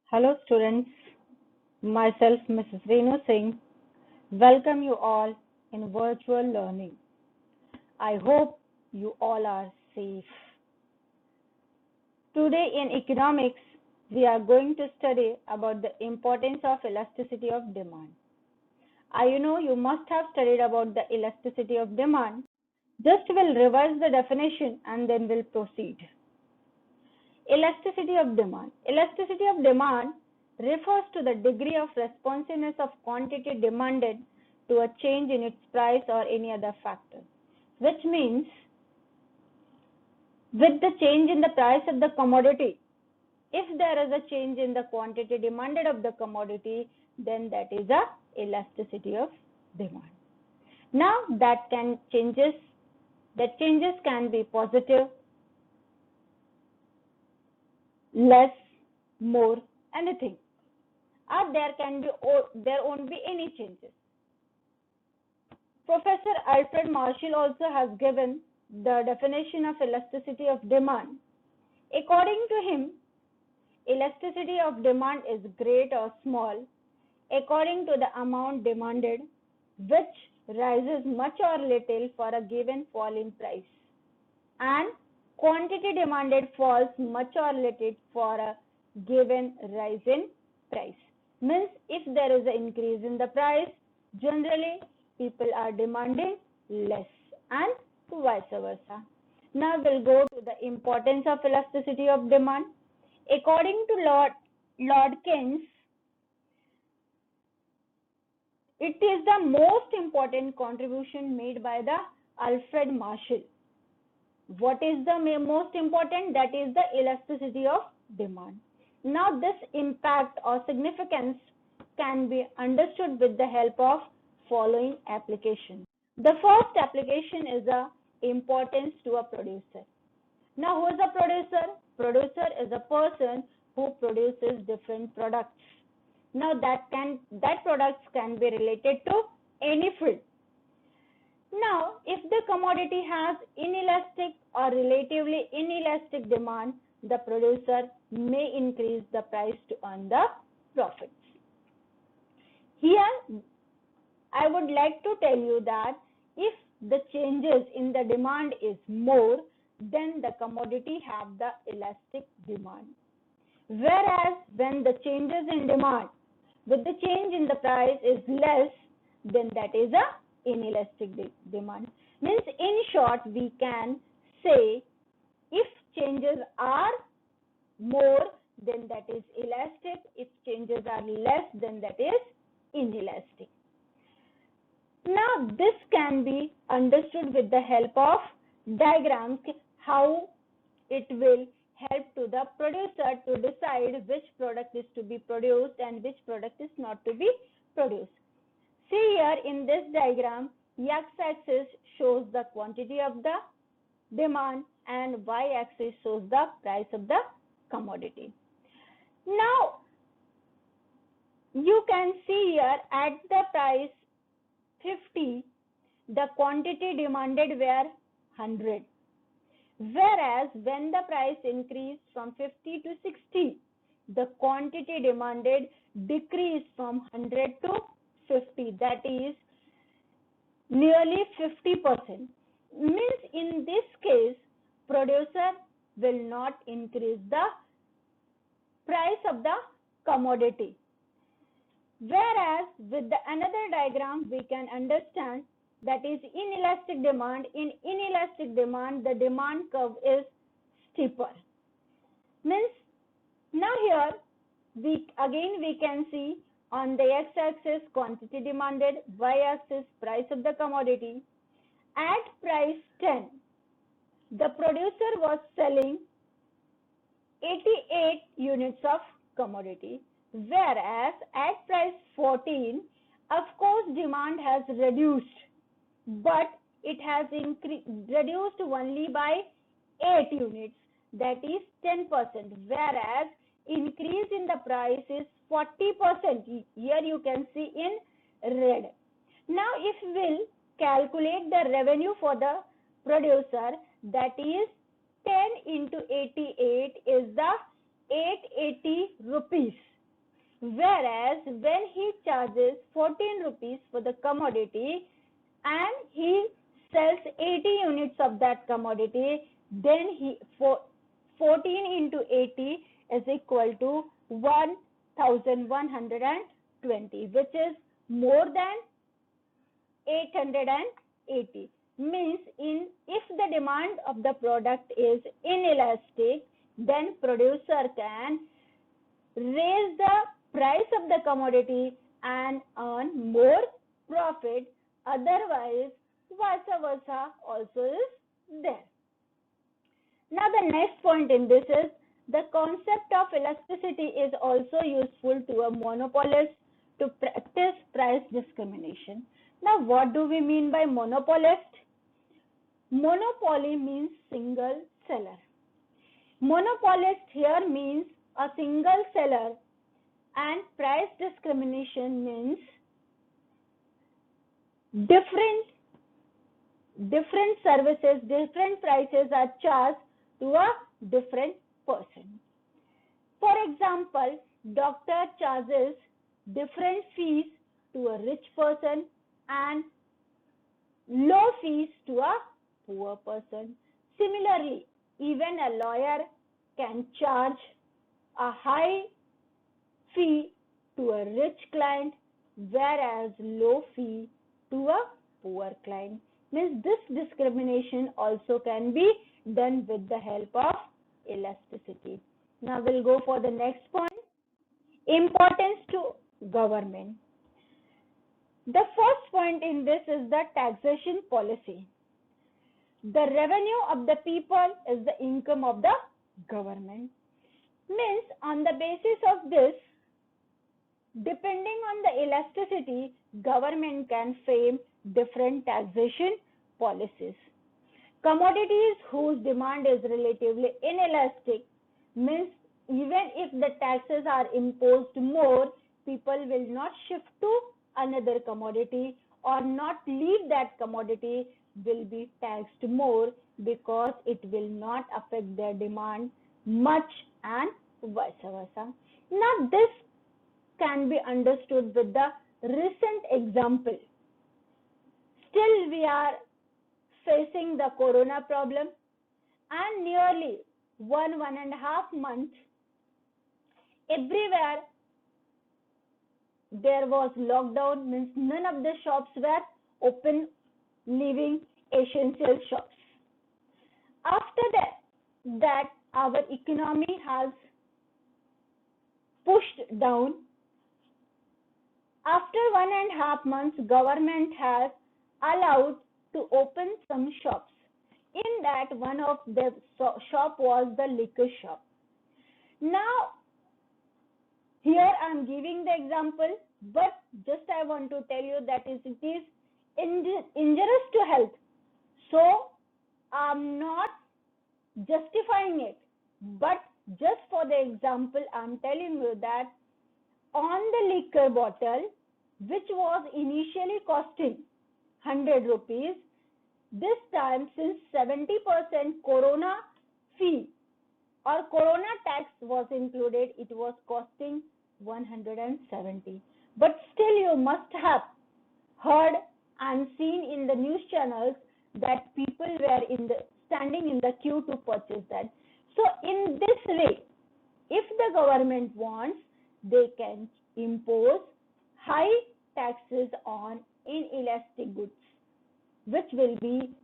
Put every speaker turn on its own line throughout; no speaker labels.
Hello students, myself Mrs. Renu Singh, welcome you all in virtual learning. I hope you all are safe. Today in economics, we are going to study about the importance of elasticity of demand. I know you must have studied about the elasticity of demand. Just we'll revise the definition and then we'll proceed. Elasticity of demand. Elasticity of demand refers to the degree of responsiveness of quantity demanded to a change in its price or any other factor, which means with the change in the price of the commodity, if there is a change in the quantity demanded of the commodity, then that is a elasticity of demand. Now that changes can be positive, less, more, anything, or there won't be any changes. Professor Alfred Marshall also has given the definition of elasticity of demand. According to him, elasticity of demand is great or small according to the amount demanded, which rises much or little for a given fall in price, and quantity demanded falls much or little for a given rise in price. Means if there is an increase in the price, generally people are demanding less and vice versa. Now we'll go to the importance of elasticity of demand. According to Lord Keynes, it is the most important contribution made by the Alfred Marshall. What is the most important? That is the elasticity of demand. Now this impact or significance can be understood with the help of following application. The first application is the importance to a producer. Now who is a producer? Producer is a person who produces different products. Now that products can be related to any field. Now, if the commodity has inelastic or relatively inelastic demand, the producer may increase the price to earn the profits. Here, I would like to tell you that if the changes in the demand is more, then the commodity have the elastic demand. Whereas when the changes in demand with the change in the price is less, then that is a inelastic demand. Means in short, we can say if changes are more, then that is elastic. If changes are less, then that is inelastic. Now this can be understood with the help of diagrams, how it will help to the producer to decide which product is to be produced and which product is not to be produced. See here in this diagram, x-axis shows the quantity of the demand and y-axis shows the price of the commodity. Now, you can see here at the price 50, the quantity demanded were 100. Whereas when the price increased from 50 to 60, the quantity demanded decreased from 100 to 50, that is nearly 50%. Means in this case, producer will not increase the price of the commodity. Whereas with another diagram, we can understand that is inelastic demand. In inelastic demand, the demand curve is steeper. Means now here we can see on the x-axis quantity demanded, y-axis price of the commodity. At price 10, the producer was selling 88 units of commodity, whereas at price 14, of course demand has reduced, but it has reduced only by 8 units, that is 10%, whereas increase in the price is 40%. Here you can see in red. Now if we'll calculate the revenue for the producer, that is 10 into 88 is the 880 rupees. Whereas when he charges 14 rupees for the commodity and he sells 80 units of that commodity, then he for 14 into 80 is equal to 1120, which is more than 880. Means if the demand of the product is inelastic, then producer can raise the price of the commodity and earn more profit. Otherwise, vice versa also is there. Now the next point in this is the concept of elasticity is also useful to a monopolist to practice price discrimination. Now what do we mean by monopolist? Monopoly means single seller. Monopolist here means a single seller, and price discrimination means different services, different prices are charged to a different person. For example, doctor charges different fees to a rich person and low fees to a poor person. Similarly, even a lawyer can charge a high fee to a rich client, whereas low fee to a poor client. Means this discrimination also can be done with the help of elasticity. Now we'll go for the next point. Importance to government. The first point in this is the taxation policy. The revenue of the people is the income of the government. Means on the basis of this, depending on the elasticity, government can frame different taxation policies. Commodities whose demand is relatively inelastic means even if the taxes are imposed more, people will not shift to another commodity or not leave that commodity, will be taxed more because it will not affect their demand much and vice versa. Now this can be understood with the recent example. Still we are facing the corona problem, and nearly 1.5 months everywhere there was lockdown, means none of the shops were open, leaving essential shops. After that our economy has pushed down. After 1.5 months, government has allowed to open some shops. In that, one of the shop was the liquor shop. Now, here I am giving the example, but just I want to tell you that it is injurious to health. So, I am not justifying it, but just for the example, I am telling you that on the liquor bottle, which was initially costing 100 rupees, this time since 70% corona fee or corona tax was included, it was costing 170. But still you must have heard and seen in the news channels that people were standing in the queue to purchase that. So in this way, if the government wants, they can impose high taxes on inelastic goods, which will be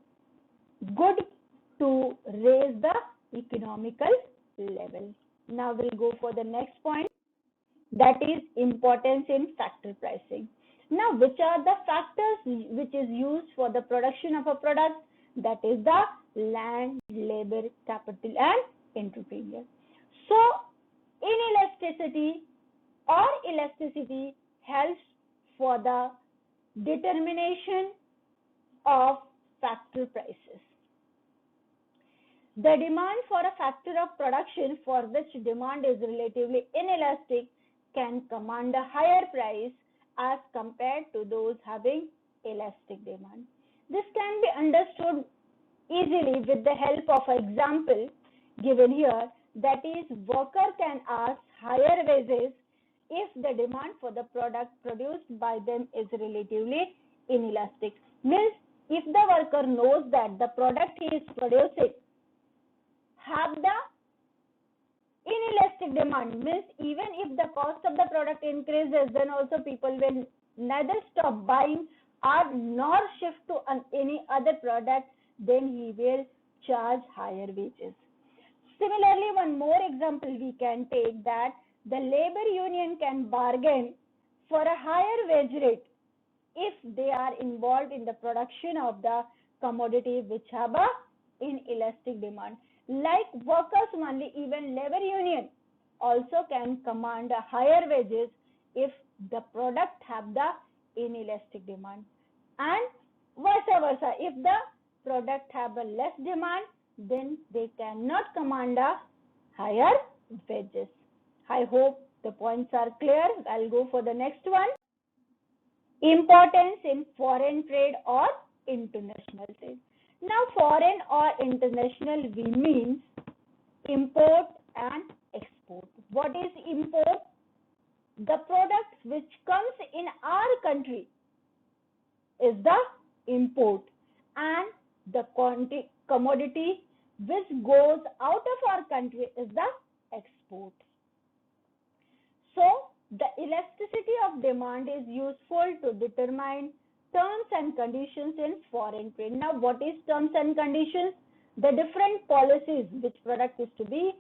good to raise the economical level. Now we'll go for the next point, that is importance in factor pricing. Now which are the factors which is used for the production of a product? That is the land, labor, capital and entrepreneur. So inelasticity or elasticity helps for the determination of factor prices. The demand for a factor of production for which demand is relatively inelastic can command a higher price as compared to those having elastic demand. This can be understood easily with the help of an example given here, that is, worker can ask higher wages if the demand for the product produced by them is relatively inelastic. Means if the worker knows that the product he is producing have the inelastic demand, means even if the cost of the product increases, then also people will neither stop buying or nor shift to any other product, then he will charge higher wages. Similarly, one more example we can take that the labor union can bargain for a higher wage rate if they are involved in the production of the commodity which have a inelastic demand. Like workers only, even labor union also can command a higher wages if the product have the inelastic demand, and vice versa. If the product have a less demand, then they cannot command a higher wages. I hope the points are clear. I'll go for the next one. Importance in foreign trade or international trade. Now, foreign or international, we mean import and export. What is import? The product which comes in our country is the import, and the commodity which goes out of our country is the export. So, the elasticity of demand is useful to determine terms and conditions in foreign trade. Now, what is terms and conditions? The different policies which product is to be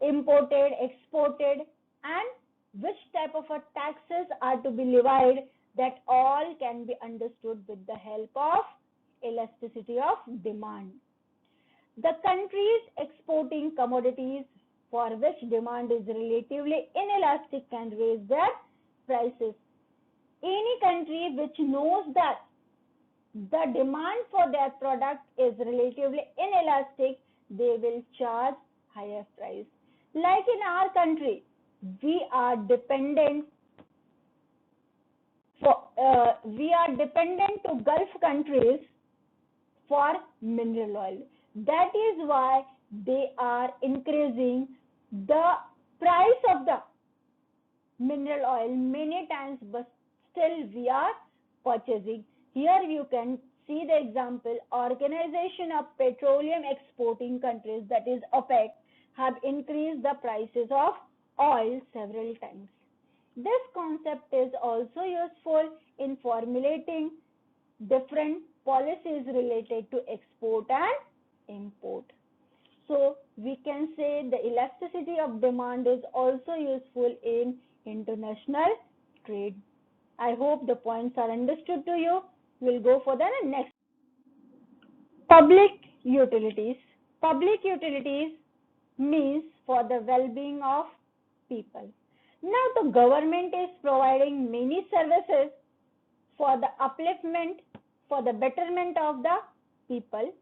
imported, exported, and which type of taxes are to be levied, that all can be understood with the help of elasticity of demand. The countries exporting commodities for which demand is relatively inelastic can raise their prices. Any country which knows that the demand for their product is relatively inelastic, they will charge higher price. Like in our country, we are dependent to Gulf countries for mineral oil. That is why they are increasing the price of the mineral oil many times, but still we are purchasing. Here you can see the example. Organization of Petroleum Exporting Countries, that is OPEC, have increased the prices of oil several times. This concept is also useful in formulating different policies related to export and import. So we can say the elasticity of demand is also useful in international trade. I hope the points are understood to you. We'll go for the next. Public utilities. Public utilities means for the well-being of people. Now the government is providing many services for the upliftment, for the betterment of the people,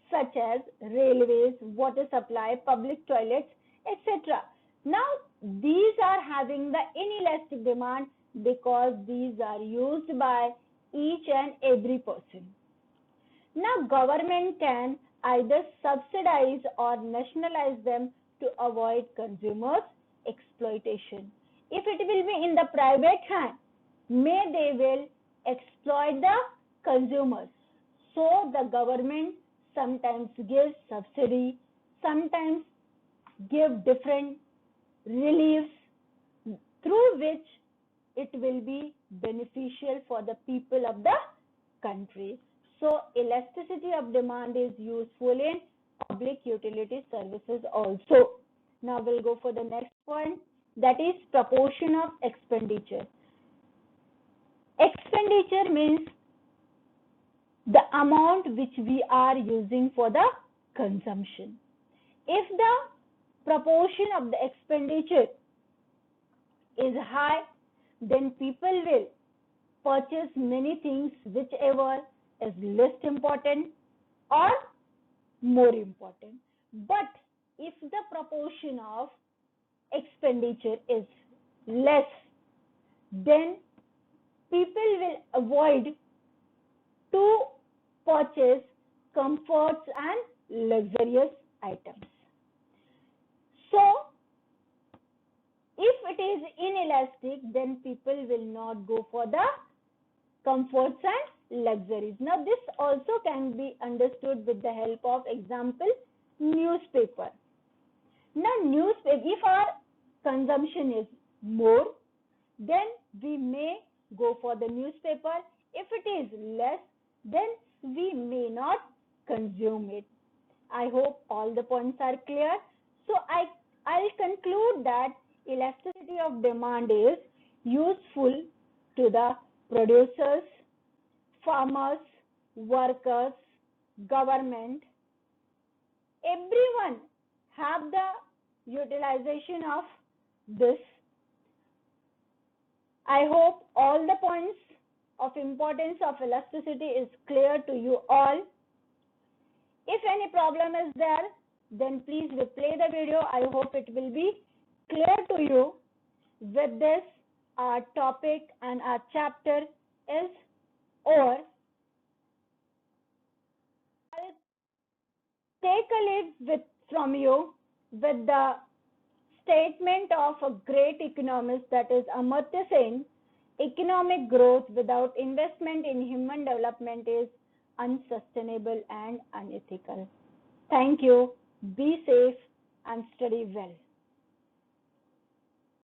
such as railways, water supply, public toilets, etc. Now these are having the inelastic demand because these are used by each and every person. Now government can either subsidize or nationalize them to avoid consumers' exploitation. If it will be in the private hand, they will exploit the consumers. So the government sometimes gives subsidy, sometimes give different reliefs through which it will be beneficial for the people of the country. So elasticity of demand is useful in public utility services also. Now we'll go for the next point, that is proportion of expenditure. Expenditure means the amount which we are using for the consumption. If the proportion of the expenditure is high, then people will purchase many things whichever is less important or more important. But if the proportion of expenditure is less, then people will avoid to purchase comforts and luxurious items. So, if it is inelastic, then people will not go for the comforts and luxuries. Now, this also can be understood with the help of example newspaper. Now, newspaper, if our consumption is more, then we may go for the newspaper. If it is less, then we may not consume it. I hope all the points are clear. So I'll conclude that elasticity of demand is useful to the producers, farmers, workers, government. Everyone have the utilization of this. I hope all the points of importance of elasticity is clear to you all. If any problem is there, then please replay the video. I hope it will be clear to you. With this, our topic and our chapter is over. I'll take a leave from you with the statement of a great economist, that is Amartya Sen. Economic growth without investment in human development is unsustainable and unethical. Thank you. Be safe and study well.